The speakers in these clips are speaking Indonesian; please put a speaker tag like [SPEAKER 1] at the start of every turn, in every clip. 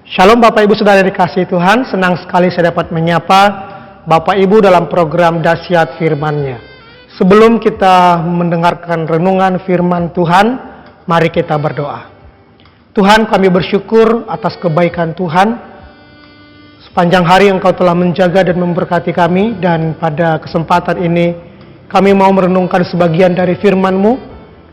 [SPEAKER 1] Shalom Bapak Ibu Saudara dikasihi Tuhan, senang sekali saya dapat menyapa Bapak Ibu dalam program Dahsyat Firman-Nya. Sebelum kita mendengarkan renungan firman Tuhan, mari kita berdoa. Tuhan, kami bersyukur atas kebaikan Tuhan. Sepanjang hari Engkau telah menjaga dan memberkati kami, dan pada kesempatan ini kami mau merenungkan sebagian dari firman-Mu.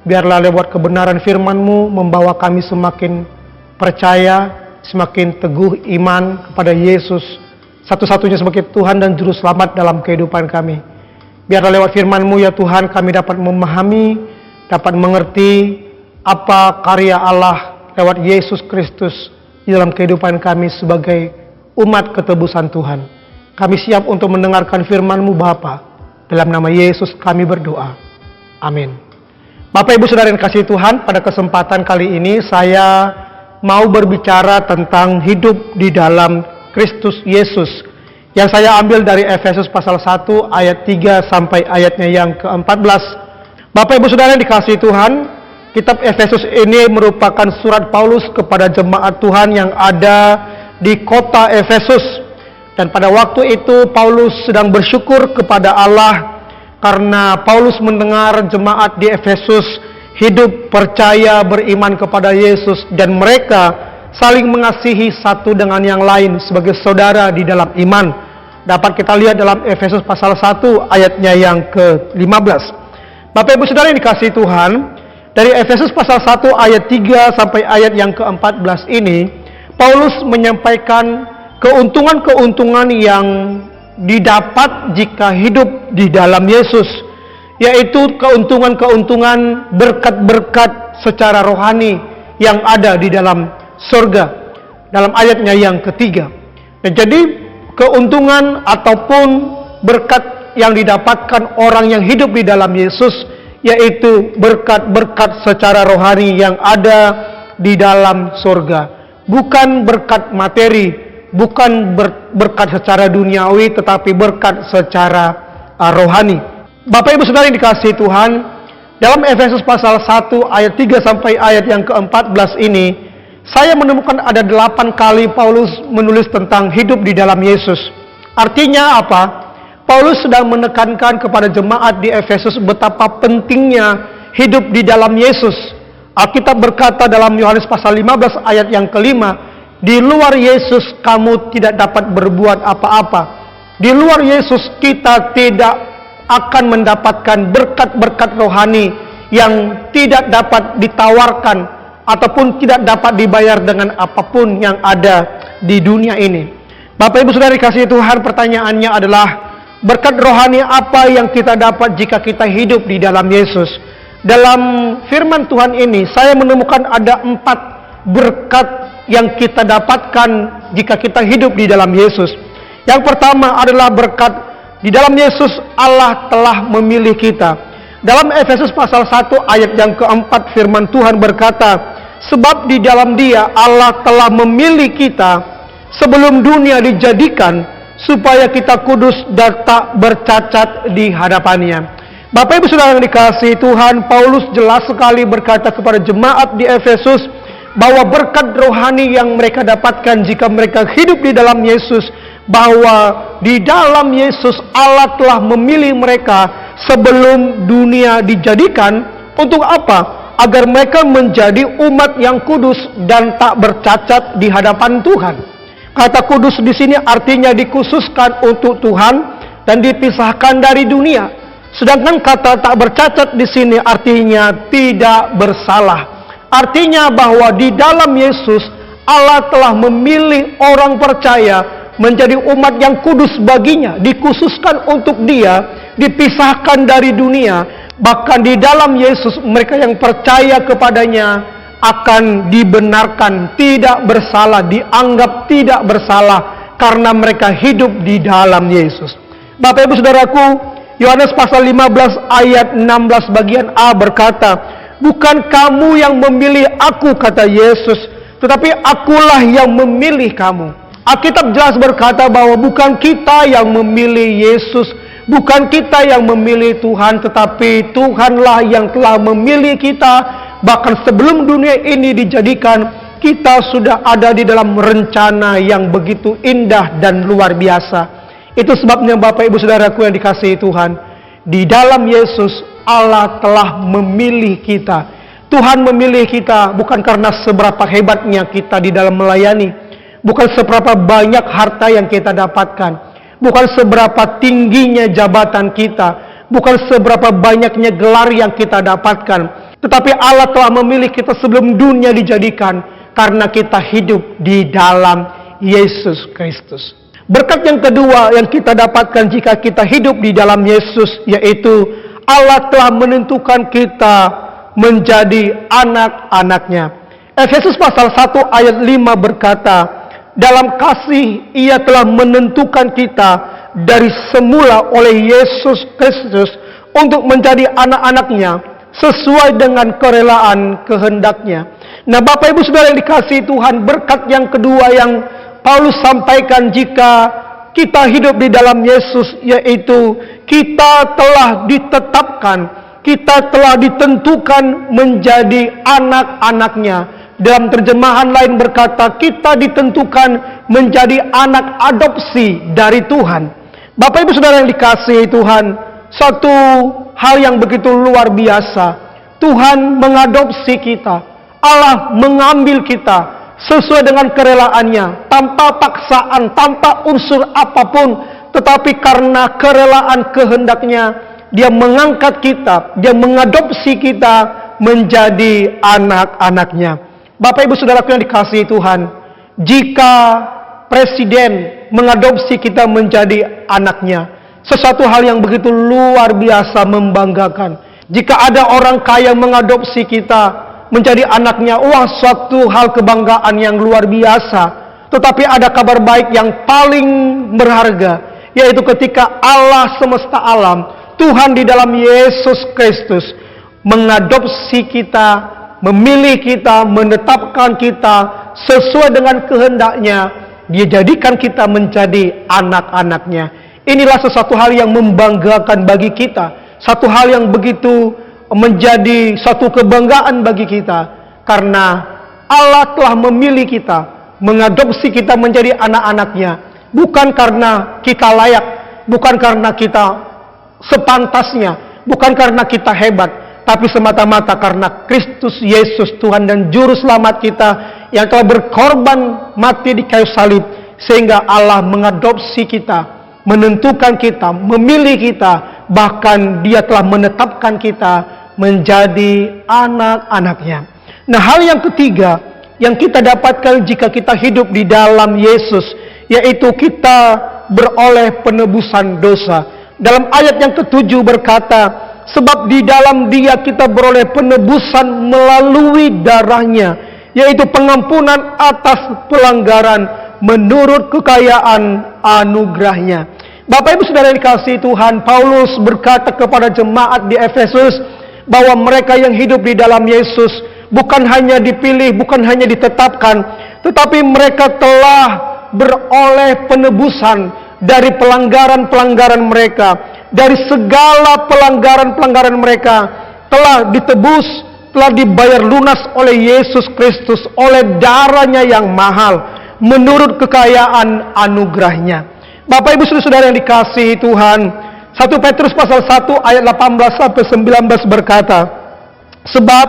[SPEAKER 1] Biarlah lewat kebenaran firman-Mu membawa kami semakin percaya, semakin teguh iman kepada Yesus, satu-satunya sebagai Tuhan dan Juru Selamat dalam kehidupan kami. Biarlah lewat firman-Mu ya Tuhan, kami dapat memahami, dapat mengerti apa karya Allah lewat Yesus Kristus di dalam kehidupan kami sebagai umat ketebusan Tuhan. Kami siap untuk mendengarkan firman-Mu Bapa. Dalam nama Yesus kami berdoa. Amin. Bapak Ibu Saudara yang kasih Tuhan, pada kesempatan kali ini saya mau berbicara tentang hidup di dalam Kristus Yesus, yang saya ambil dari Efesus pasal 1 ayat 3 sampai ayatnya yang ke-14. Bapak Ibu Saudara yang dikasihi Tuhan, kitab Efesus ini merupakan surat Paulus kepada jemaat Tuhan yang ada di kota Efesus. Dan pada waktu itu Paulus sedang bersyukur kepada Allah karena Paulus mendengar jemaat di Efesus hidup percaya beriman kepada Yesus, dan mereka saling mengasihi satu dengan yang lain sebagai saudara di dalam iman. Dapat kita lihat dalam Efesus pasal 1 ayatnya yang ke-15. Bapak Ibu Saudara yang dikasihi Tuhan, dari Efesus pasal 1 ayat 3 sampai ayat yang ke-14 ini, Paulus menyampaikan keuntungan-keuntungan yang didapat jika hidup di dalam Yesus, yaitu keuntungan-keuntungan berkat-berkat secara rohani yang ada di dalam surga, dalam ayatnya yang ketiga. Dan jadi keuntungan ataupun berkat yang didapatkan orang yang hidup di dalam Yesus, yaitu berkat-berkat secara rohani yang ada di dalam surga. Bukan berkat materi, bukan berkat secara duniawi, tetapi berkat secara rohani. Bapak Ibu Saudara yang dikasihi Tuhan, dalam Efesus pasal 1 ayat 3 sampai ayat yang ke-14 ini, saya menemukan ada 8 kali Paulus menulis tentang hidup di dalam Yesus. Artinya apa? Paulus sedang menekankan kepada jemaat di Efesus betapa pentingnya hidup di dalam Yesus. Alkitab berkata dalam Yohanes pasal 15 ayat yang ke-5, di luar Yesus kamu tidak dapat berbuat apa-apa. Di luar Yesus kita tidak akan mendapatkan berkat-berkat rohani yang tidak dapat ditawarkan ataupun tidak dapat dibayar dengan apapun yang ada di dunia ini. Bapak Ibu Saudara dikasihi Tuhan, pertanyaannya adalah berkat rohani apa yang kita dapat jika kita hidup di dalam Yesus? Dalam firman Tuhan ini saya menemukan ada 4 berkat yang kita dapatkan jika kita hidup di dalam Yesus. Yang pertama adalah berkat di dalam Yesus Allah telah memilih kita. Dalam Efesus pasal 1 ayat yang keempat firman Tuhan berkata, sebab di dalam Dia Allah telah memilih kita sebelum dunia dijadikan, supaya kita kudus dan tak bercacat di hadapannya. Bapak Ibu Saudara yang dikasihi Tuhan, Paulus jelas sekali berkata kepada jemaat di Efesus bahwa berkat rohani yang mereka dapatkan jika mereka hidup di dalam Yesus, bahwa di dalam Yesus Allah telah memilih mereka sebelum dunia dijadikan. Untuk apa? Agar mereka menjadi umat yang kudus dan tak bercacat di hadapan Tuhan. Kata kudus di sini artinya dikhususkan untuk Tuhan dan dipisahkan dari dunia. Sedangkan kata tak bercacat di sini artinya tidak bersalah. Artinya bahwa di dalam Yesus Allah telah memilih orang percaya menjadi umat yang kudus baginya, dikhususkan untuk Dia, dipisahkan dari dunia. Bahkan di dalam Yesus mereka yang percaya kepadanya akan dibenarkan tidak bersalah, dianggap tidak bersalah karena mereka hidup di dalam Yesus. Bapak Ibu Saudaraku, Yohanes pasal 15 ayat 16 bagian A berkata, bukan kamu yang memilih aku, kata Yesus, tetapi akulah yang memilih kamu. Alkitab jelas berkata bahwa bukan kita yang memilih Yesus, bukan kita yang memilih Tuhan, tetapi Tuhanlah yang telah memilih kita. Bahkan sebelum dunia ini dijadikan, kita sudah ada di dalam rencana yang begitu indah dan luar biasa. Itu sebabnya Bapak Ibu Saudaraku yang dikasihi Tuhan, di dalam Yesus Allah telah memilih kita. Tuhan memilih kita bukan karena seberapa hebatnya kita di dalam melayani, bukan seberapa banyak harta yang kita dapatkan, bukan seberapa tingginya jabatan kita, bukan seberapa banyaknya gelar yang kita dapatkan. Tetapi Allah telah memilih kita sebelum dunia dijadikan, karena kita hidup di dalam Yesus Kristus. Berkat yang kedua yang kita dapatkan jika kita hidup di dalam Yesus, yaitu Allah telah menentukan kita menjadi anak-anaknya. Efesus pasal 1 ayat 5 berkata, dalam kasih Ia telah menentukan kita dari semula oleh Yesus Kristus untuk menjadi anak-anaknya sesuai dengan kerelaan kehendaknya. Nah, Bapak Ibu Saudara yang dikasihi Tuhan, berkat yang kedua yang Paulus sampaikan jika kita hidup di dalam Yesus, yaitu kita telah ditetapkan, kita telah ditentukan menjadi anak-anaknya. Dalam terjemahan lain berkata, kita ditentukan menjadi anak adopsi dari Tuhan. Bapak Ibu Saudara yang dikasihi Tuhan, satu hal yang begitu luar biasa. Tuhan mengadopsi kita. Allah mengambil kita sesuai dengan kerelaannya, tanpa paksaan, tanpa unsur apapun, tetapi karena kerelaan kehendaknya, Dia mengangkat kita, Dia mengadopsi kita menjadi anak-anaknya. Bapak Ibu Saudaraku yang dikasihi Tuhan, jika presiden mengadopsi kita menjadi anaknya, sesuatu hal yang begitu luar biasa membanggakan. Jika ada orang kaya mengadopsi kita menjadi anaknya, wah, suatu hal kebanggaan yang luar biasa. Tetapi ada kabar baik yang paling berharga, yaitu ketika Allah semesta alam, Tuhan di dalam Yesus Kristus mengadopsi kita, memilih kita, menetapkan kita sesuai dengan kehendaknya. Dia jadikan kita menjadi anak-anaknya. Inilah sesuatu hal yang membanggakan bagi kita, satu hal yang begitu menjadi satu kebanggaan bagi kita, karena Allah telah memilih kita, mengadopsi kita menjadi anak-anaknya, bukan karena kita layak, bukan karena kita sepantasnya, bukan karena kita hebat, tapi semata-mata karena Kristus Yesus Tuhan dan Juru Selamat kita yang telah berkorban mati di kayu salib, sehingga Allah mengadopsi kita, menentukan kita, memilih kita, bahkan Dia telah menetapkan kita menjadi anak-anaknya. Nah, hal yang ketiga yang kita dapatkan jika kita hidup di dalam Yesus, yaitu kita beroleh penebusan dosa. Dalam ayat yang ketujuh berkata, sebab di dalam Dia kita beroleh penebusan melalui darahnya, yaitu pengampunan atas pelanggaran menurut kekayaan anugerahnya. Bapak Ibu Saudara yang dikasihi Tuhan, Paulus berkata kepada jemaat di Efesus bahwa mereka yang hidup di dalam Yesus bukan hanya dipilih, bukan hanya ditetapkan, tetapi mereka telah beroleh penebusan dari pelanggaran-pelanggaran mereka, dari segala pelanggaran-pelanggaran mereka telah ditebus, telah dibayar lunas oleh Yesus Kristus, oleh darahnya yang mahal, menurut kekayaan anugerahnya. Bapak Ibu Saudara yang dikasihi Tuhan, 1 Petrus pasal 1 ayat 18 sampai 19 berkata, sebab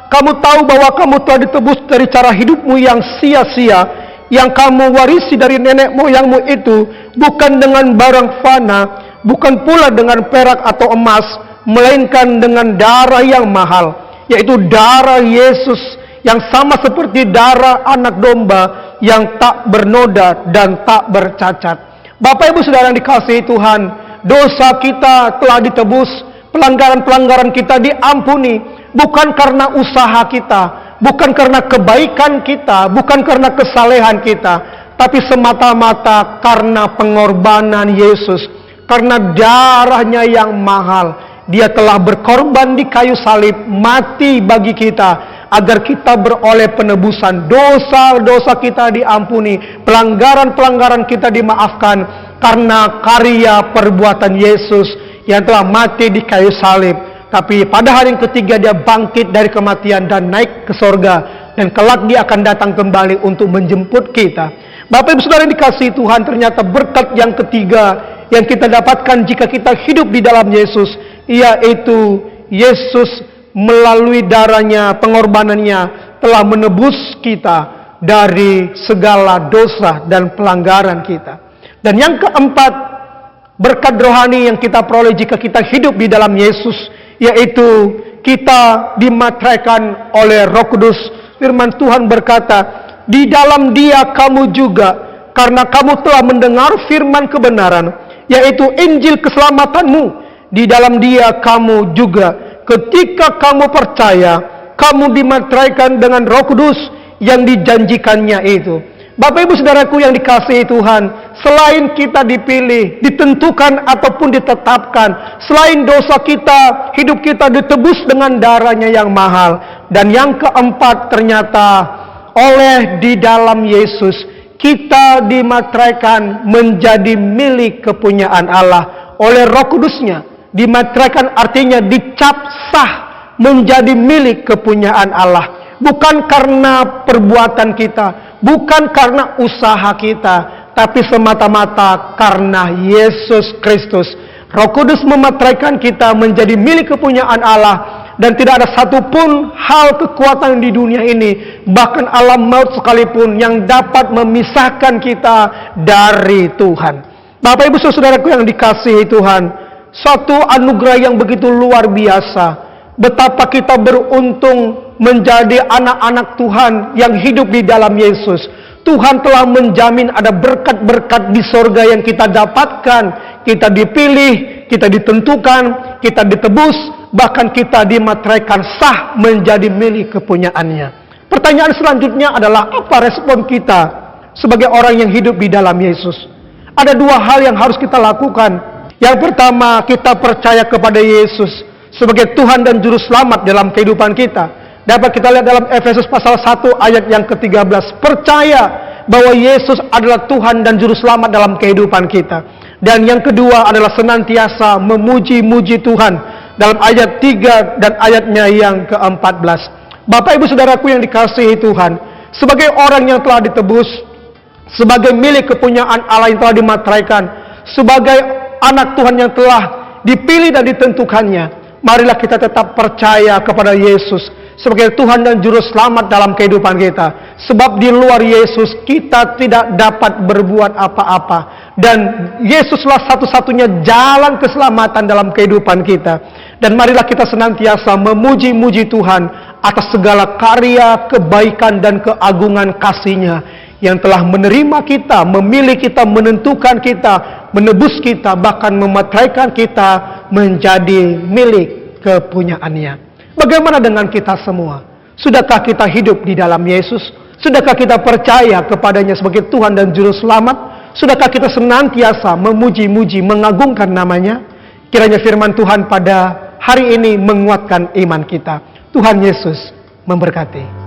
[SPEAKER 1] kamu tahu bahwa kamu telah ditebus dari cara hidupmu yang sia-sia, yang kamu warisi dari nenek moyangmu itu, bukan dengan barang fana, bukan pula dengan perak atau emas, melainkan dengan darah yang mahal, yaitu darah Yesus, yang sama seperti darah anak domba yang tak bernoda dan tak bercacat. Bapak Ibu Saudara yang dikasihi Tuhan, dosa kita telah ditebus, pelanggaran-pelanggaran kita diampuni, bukan karena usaha kita, bukan karena kebaikan kita, bukan karena kesalehan kita, tapi semata-mata karena pengorbanan Yesus, karena darahnya yang mahal. Dia telah berkorban di kayu salib, mati bagi kita, agar kita beroleh penebusan. Dosa-dosa kita diampuni, pelanggaran-pelanggaran kita dimaafkan, karena karya perbuatan Yesus yang telah mati di kayu salib. Tapi pada hari yang ketiga Dia bangkit dari kematian dan naik ke sorga. Dan kelak Dia akan datang kembali untuk menjemput kita. Bapak Ibu Saudara yang dikasihi Tuhan, ternyata berkat yang ketiga yang kita dapatkan jika kita hidup di dalam Yesus, yaitu Yesus melalui darahnya, pengorbanannya telah menebus kita dari segala dosa dan pelanggaran kita. Dan yang keempat, berkat rohani yang kita peroleh jika kita hidup di dalam Yesus, yaitu kita dimateraikan oleh Roh Kudus. Firman Tuhan berkata, di dalam Dia kamu juga, karena kamu telah mendengar firman kebenaran, yaitu Injil keselamatanmu, di dalam Dia kamu juga, ketika kamu percaya, kamu dimateraikan dengan Roh Kudus yang dijanjikannya itu. Bapak Ibu Saudaraku yang dikasihi Tuhan, selain kita dipilih, ditentukan ataupun ditetapkan, selain dosa kita, hidup kita ditebus dengan darahnya yang mahal. Dan yang keempat, ternyata oleh di dalam Yesus kita dimateraikan menjadi milik kepunyaan Allah oleh Roh Kudusnya. Dimateraikan artinya dicap sah menjadi milik kepunyaan Allah. Bukan karena perbuatan kita, bukan karena usaha kita, tapi semata-mata karena Yesus Kristus. Roh Kudus memateraikan kita menjadi milik kepunyaan Allah. Dan tidak ada satupun hal kekuatan di dunia ini, bahkan alam maut sekalipun, yang dapat memisahkan kita dari Tuhan. Bapak Ibu Saudaraku yang dikasihi Tuhan, suatu anugerah yang begitu luar biasa. Betapa kita beruntung menjadi anak-anak Tuhan yang hidup di dalam Yesus. Tuhan telah menjamin ada berkat-berkat di sorga yang kita dapatkan. Kita dipilih, kita ditentukan, kita ditebus, bahkan kita dimateraikan sah menjadi milik kepunyaannya. Pertanyaan selanjutnya adalah, apa respon kita sebagai orang yang hidup di dalam Yesus? Ada dua hal yang harus kita lakukan. Yang pertama, kita percaya kepada Yesus sebagai Tuhan dan Juru Selamat dalam kehidupan kita. Dapat kita lihat dalam Efesus pasal 1 ayat yang ke-13. Percaya bahwa Yesus adalah Tuhan dan Juru Selamat dalam kehidupan kita. Dan yang kedua adalah senantiasa memuji-muji Tuhan dalam ayat 3 dan ayatnya yang ke-14. Bapak Ibu Saudaraku yang dikasihi Tuhan, sebagai orang yang telah ditebus, sebagai milik kepunyaan Allah yang telah dimateraikan, sebagai anak Tuhan yang telah dipilih dan ditentukannya, marilah kita tetap percaya kepada Yesus sebagai Tuhan dan Juru Selamat dalam kehidupan kita. Sebab di luar Yesus kita tidak dapat berbuat apa-apa. Dan Yesuslah satu-satunya jalan keselamatan dalam kehidupan kita. Dan marilah kita senantiasa memuji-muji Tuhan atas segala karya, kebaikan, dan keagungan kasih-Nya yang telah menerima kita, memilih kita, menentukan kita, menebus kita, bahkan memateraikan kita menjadi milik kepunyaannya. Bagaimana dengan kita semua? Sudahkah kita hidup di dalam Yesus? Sudahkah kita percaya kepadanya sebagai Tuhan dan Juru Selamat? Sudahkah kita senantiasa memuji-muji, mengagungkan namanya? Kiranya firman Tuhan pada hari ini menguatkan iman kita. Tuhan Yesus memberkati.